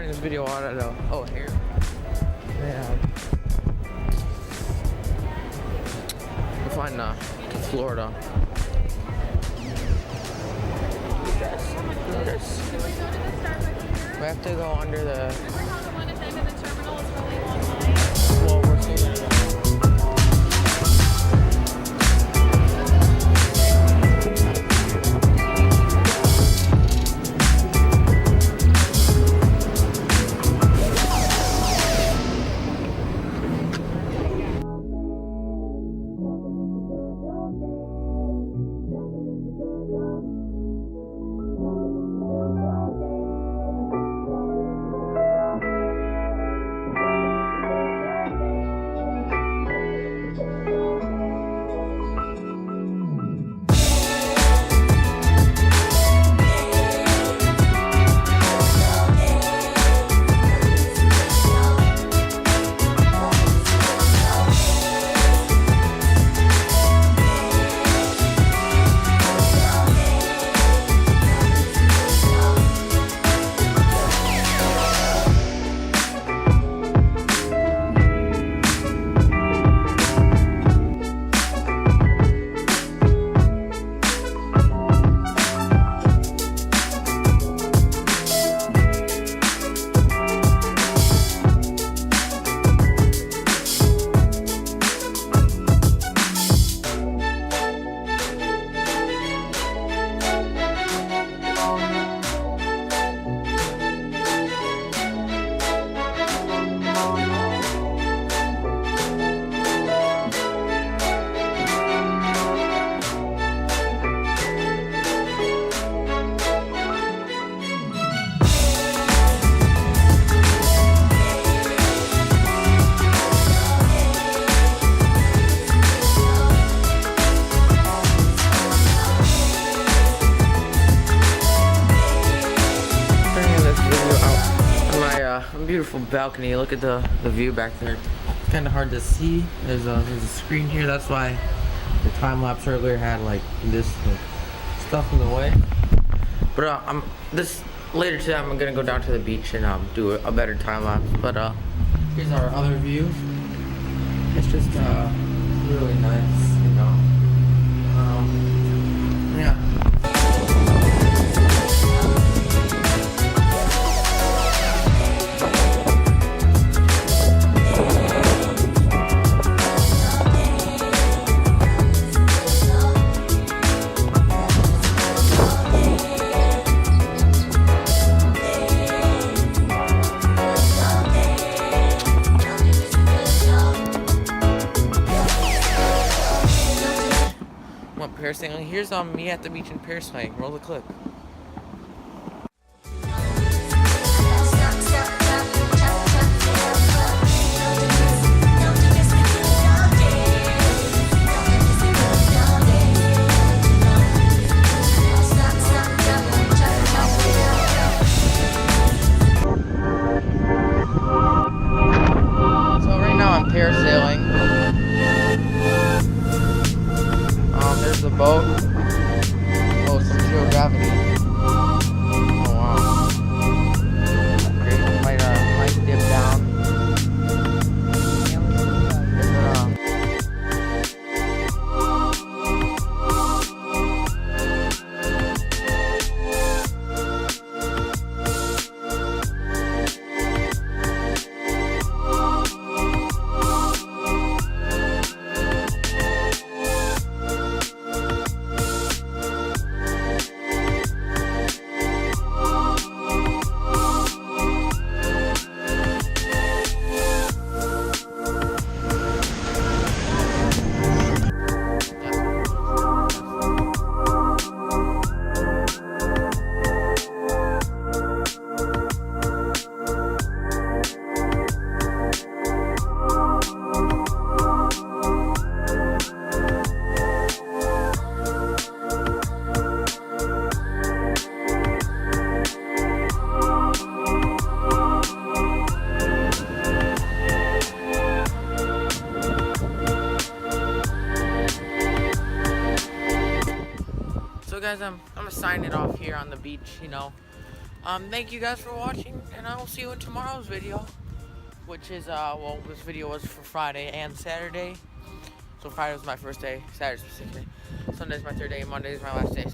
starting this video out at here. Yeah. We're flying to Florida. We have to go under the. Well, we're still gonna go. Beautiful balcony. Look at the view back there. It's kind of hard to see. There's a screen here. That's why the time lapse earlier had like this stuff in the way. But this later today I'm gonna go down to the beach and do a better time lapse. But here's our other view. It's just really nice, you know. Yeah. Parasailing. Here's me at the beach in Parasail. Roll the clip. So right now I'm parasailing. There's the boat. Oh, some zero gravity. Oh wow. Great. Might dip down. guys, I'm gonna sign it off here on the beach, you know. Thank you guys for watching, and I will see you in tomorrow's video, which is well, this video was for Friday and Saturday. So Friday was my first day, Saturday specifically. Sunday's my third day, Monday is my last day.